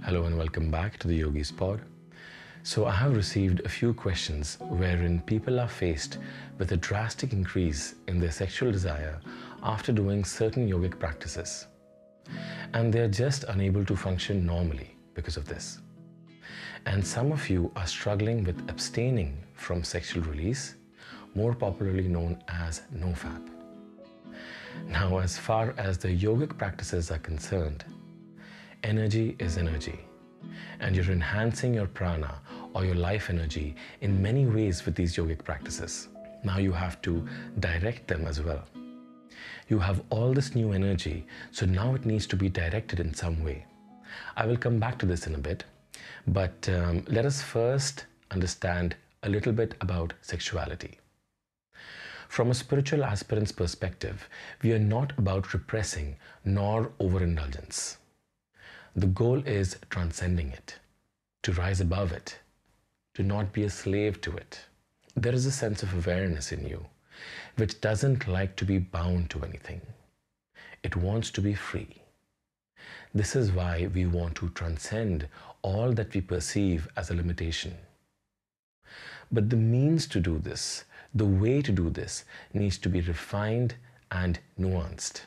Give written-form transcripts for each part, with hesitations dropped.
Hello and welcome back to the Yogi's Pod. So I have received a few questions wherein people are faced with a drastic increase in their sexual desire after doing certain yogic practices. And they're just unable to function normally because of this. And some of you are struggling with abstaining from sexual release, more popularly known as NoFap. Now, as far as the yogic practices are concerned, energy is energy, and you're enhancing your prana or your life energy in many ways with these yogic practices. Now you have to direct them as well. You have all this new energy, so now it needs to be directed in some way. I will come back to this in a bit, but let us first understand a little bit about sexuality. From a spiritual aspirant's perspective, we are not about repressing nor overindulgence. The goal is transcending it, to rise above it, to not be a slave to it. There is a sense of awareness in you which doesn't like to be bound to anything. It wants to be free. This is why we want to transcend all that we perceive as a limitation. But the means to do this, the way to do this, needs to be refined and nuanced.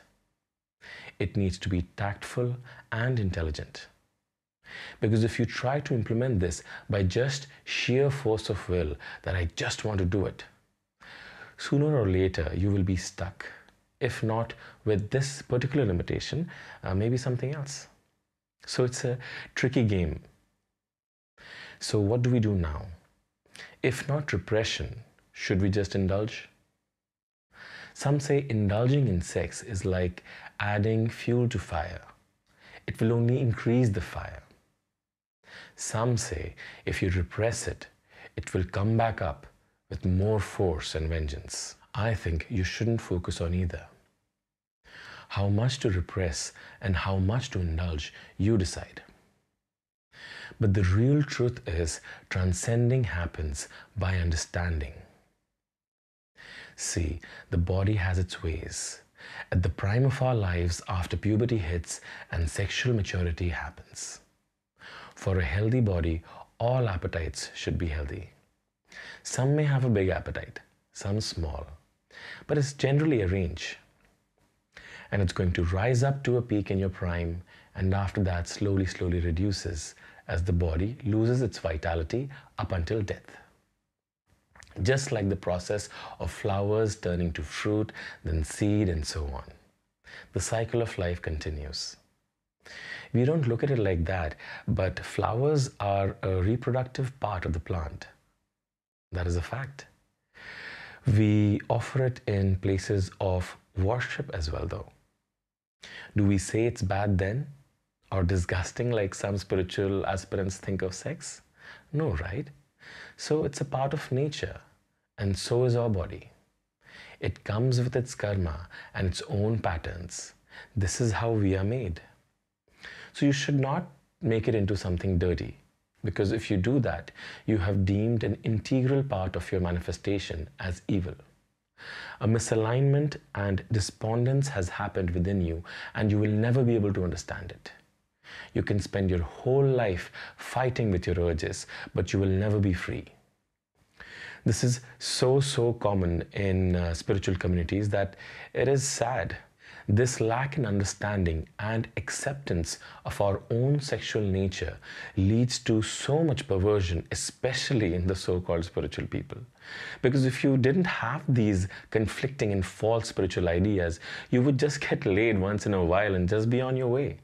It needs to be tactful and intelligent. Because if you try to implement this by just sheer force of will, that I just want to do it, sooner or later you will be stuck. If not with this particular limitation, maybe something else. So it's a tricky game. So what do we do now? If not repression, should we just indulge? Some say indulging in sex is like adding fuel to fire. It will only increase the fire. Some say if you repress it, it will come back up with more force and vengeance. I think you shouldn't focus on either. How much to repress and how much to indulge, you decide. But the real truth is transcending happens by understanding. See, the body has its ways. At the prime of our lives, after puberty hits and sexual maturity happens. For a healthy body, all appetites should be healthy. Some may have a big appetite, some small, but it's generally a range. And it's going to rise up to a peak in your prime, and after that slowly reduces as the body loses its vitality up until death. Just like the process of flowers turning to fruit, then seed, and so on. The cycle of life continues. We don't look at it like that, but flowers are a reproductive part of the plant. That is a fact. We offer it in places of worship as well, though. Do we say it's bad then? Or disgusting like some spiritual aspirants think of sex? No, right? So it's a part of nature, and so is our body. It comes with its karma and its own patterns. This is how we are made. So you should not make it into something dirty, because if you do that, you have deemed an integral part of your manifestation as evil. A misalignment and despondence has happened within you, and you will never be able to understand it. You can spend your whole life fighting with your urges, but you will never be free. This is so common in spiritual communities that it is sad. This lack in understanding and acceptance of our own sexual nature leads to so much perversion, especially in the so-called spiritual people. Because if you didn't have these conflicting and false spiritual ideas, you would just get laid once in a while and just be on your way.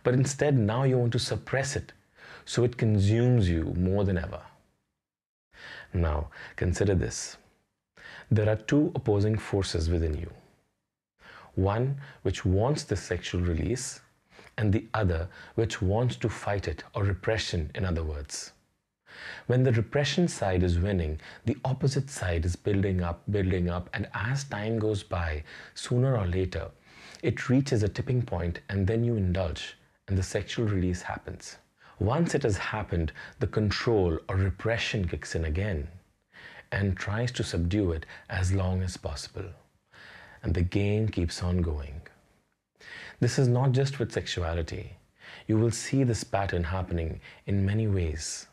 But instead, now you want to suppress it, so it consumes you more than ever. Now, consider this. There are two opposing forces within you. One which wants the sexual release, and the other which wants to fight it, or repression in other words. When the repression side is winning, the opposite side is building up, and as time goes by, sooner or later, it reaches a tipping point and then you indulge and the sexual release happens. Once it has happened, the control or repression kicks in again and tries to subdue it as long as possible. And the game keeps on going. This is not just with sexuality. You will see this pattern happening in many ways.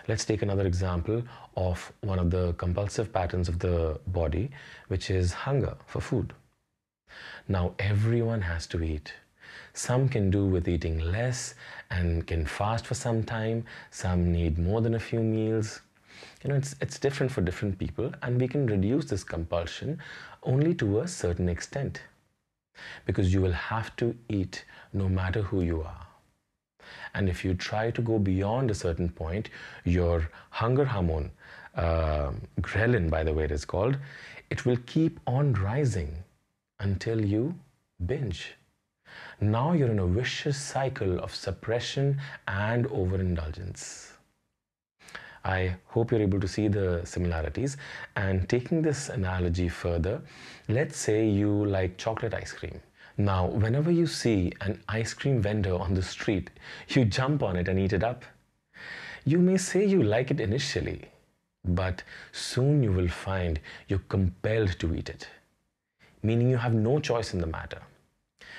Let's take another example of one of the compulsive patterns of the body, which is hunger for food. Now, everyone has to eat. Some can do with eating less and can fast for some time. Some need more than a few meals. It's different for different people, and we can reduce this compulsion only to a certain extent, because you will have to eat no matter who you are. And if you try to go beyond a certain point, your hunger hormone, ghrelin by the way it is called, it will keep on rising until you binge. Now you're in a vicious cycle of suppression and overindulgence. I hope you're able to see the similarities. And taking this analogy further, let's say you like chocolate ice cream. Now, whenever you see an ice cream vendor on the street, you jump on it and eat it up. You may say you like it initially, but soon you will find you're compelled to eat it, meaning you have no choice in the matter.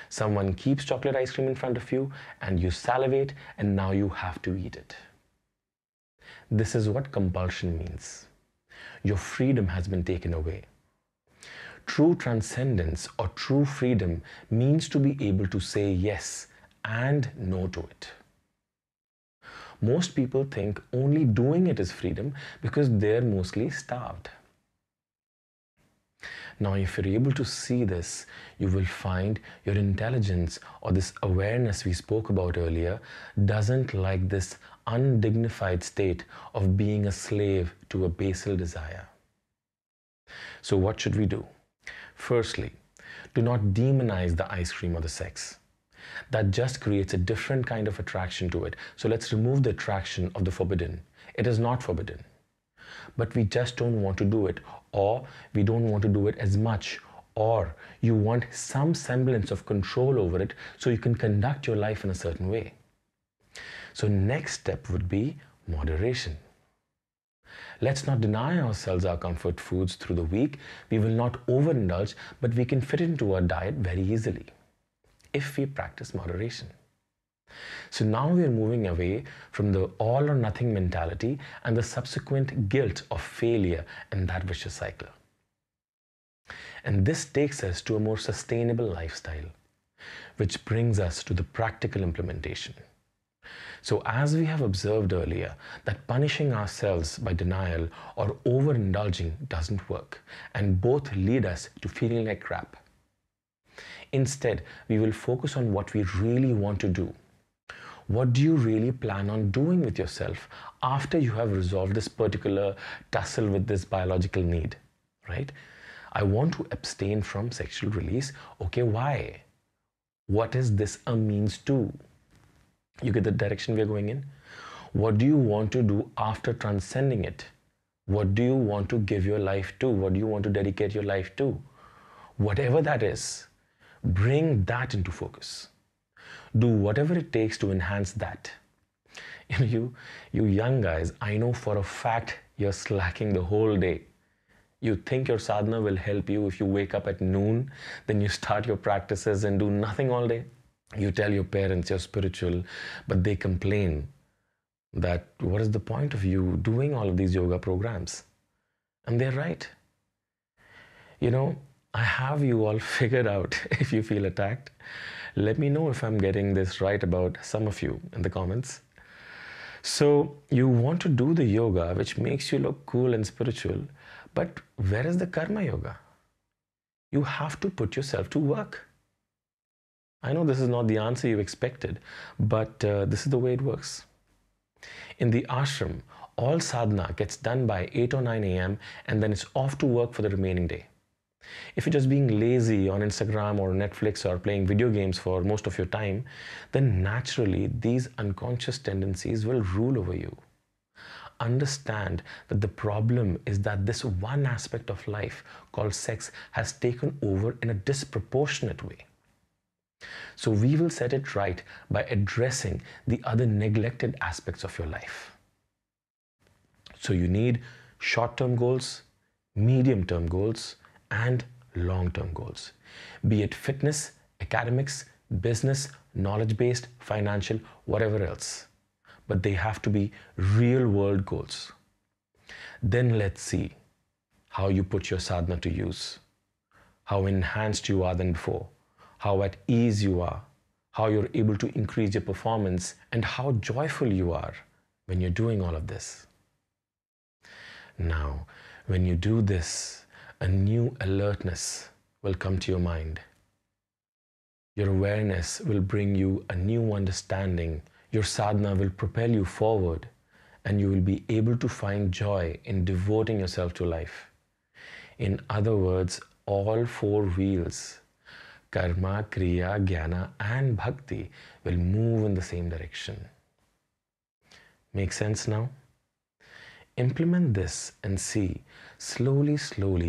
Someone keeps chocolate ice cream in front of you and you salivate, and now you have to eat it. This is what compulsion means. Your freedom has been taken away. True transcendence or true freedom means to be able to say yes and no to it. Most people think only doing it is freedom because they're mostly starved. Now, if you're able to see this, you will find your intelligence, or this awareness we spoke about earlier, doesn't like this undignified state of being a slave to a basal desire. So what should we do? Firstly, do not demonize the ice cream or the sex. That just creates a different kind of attraction to it. So let's remove the attraction of the forbidden. It is not forbidden, but we just don't want to do it, or we don't want to do it as much, or you want some semblance of control over it so you can conduct your life in a certain way. So next step would be moderation. Let's not deny ourselves our comfort foods through the week. We will not overindulge, but we can fit into our diet very easily if we practice moderation. So now we are moving away from the all or nothing mentality and the subsequent guilt of failure in that vicious cycle. And this takes us to a more sustainable lifestyle, which brings us to the practical implementation. So as we have observed earlier, that punishing ourselves by denial or overindulging doesn't work, and both lead us to feeling like crap. Instead, we will focus on what we really want to do. What do you really plan on doing with yourself after you have resolved this particular tussle with this biological need, right? I want to abstain from sexual release. Okay, why? What is this a means to? You get the direction we're going in? What do you want to do after transcending it? What do you want to give your life to? What do you want to dedicate your life to? Whatever that is, bring that into focus. Do whatever it takes to enhance that. You young guys, I know for a fact you're slacking the whole day. You think your sadhana will help you if you wake up at noon, then you start your practices and do nothing all day. You tell your parents you're spiritual, but they complain that what is the point of you doing all of these yoga programs? And they're right. I have you all figured out. If you feel attacked, let me know if I'm getting this right about some of you in the comments. So you want to do the yoga which makes you look cool and spiritual, but where is the karma yoga? You have to put yourself to work. I know this is not the answer you expected, but this is the way it works. In the ashram, all sadhana gets done by 8 or 9 a.m. and then it's off to work for the remaining day. If you're just being lazy on Instagram or Netflix or playing video games for most of your time, then naturally these unconscious tendencies will rule over you. Understand that the problem is that this one aspect of life called sex has taken over in a disproportionate way. So we will set it right by addressing the other neglected aspects of your life. So you need short-term goals, medium-term goals, and long-term goals. Be it fitness, academics, business, knowledge-based, financial, whatever else. But they have to be real-world goals. Then let's see how you put your sadhana to use, how enhanced you are than before, how at ease you are, how you're able to increase your performance, and how joyful you are when you're doing all of this. Now, when you do this, a new alertness will come to your mind. Your awareness will bring you a new understanding. Your sadhana will propel you forward, and you will be able to find joy in devoting yourself to life. In other words, all four wheels, karma, kriya, jnana, and bhakti, will move in the same direction. Make sense now? Implement this and see, slowly,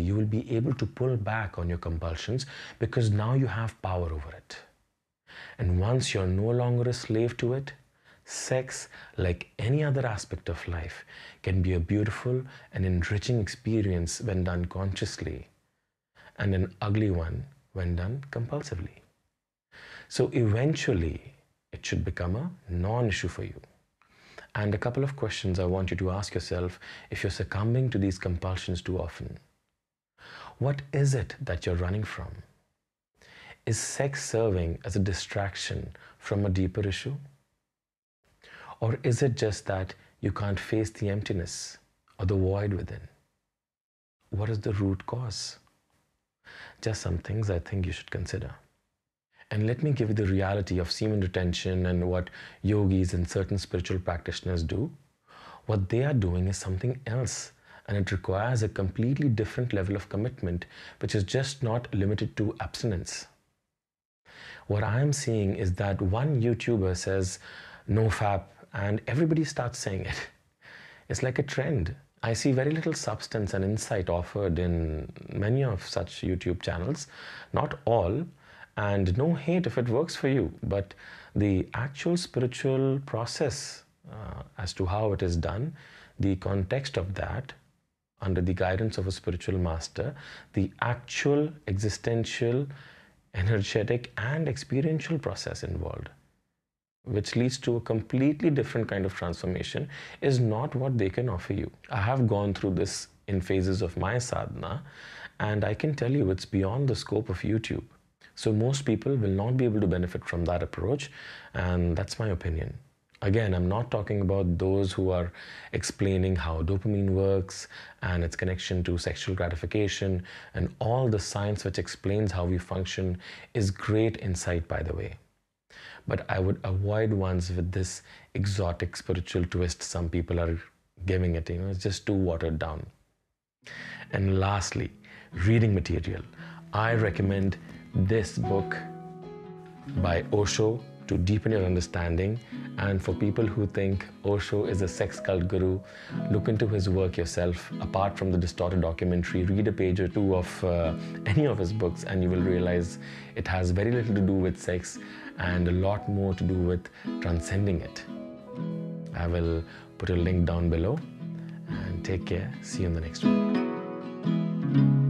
you will be able to pull back on your compulsions because now you have power over it. And once you're no longer a slave to it, sex, like any other aspect of life, can be a beautiful and enriching experience when done consciously, and an ugly one when done compulsively. So eventually, it should become a non-issue for you. And a couple of questions I want you to ask yourself if you're succumbing to these compulsions too often. What is it that you're running from? Is sex serving as a distraction from a deeper issue? Or is it just that you can't face the emptiness or the void within? What is the root cause? Just some things I think you should consider. And let me give you the reality of semen retention and what yogis and certain spiritual practitioners do. What they are doing is something else, and it requires a completely different level of commitment, which is just not limited to abstinence. What I am seeing is that one YouTuber says, no fap, and everybody starts saying it. It's like a trend. I see very little substance and insight offered in many of such YouTube channels. Not all, and no hate if it works for you, but the actual spiritual process as to how it is done, the context of that, under the guidance of a spiritual master, the actual existential, energetic, and experiential process involved, which leads to a completely different kind of transformation, is not what they can offer you. I have gone through this in phases of my sadhana, and I can tell you it's beyond the scope of YouTube. So most people will not be able to benefit from that approach, and that's my opinion. Again, I'm not talking about those who are explaining how dopamine works and its connection to sexual gratification, and all the science which explains how we function is great insight, by the way. But I would avoid ones with this exotic spiritual twist some people are giving it. It's just too watered down. And lastly, reading material. I recommend this book by Osho to deepen your understanding, and for people who think Osho is a sex cult guru, look into his work yourself. Apart from the distorted documentary, read a page or two of any of his books and you will realize it has very little to do with sex and a lot more to do with transcending it. I will put a link down below, and take care. See you in the next one.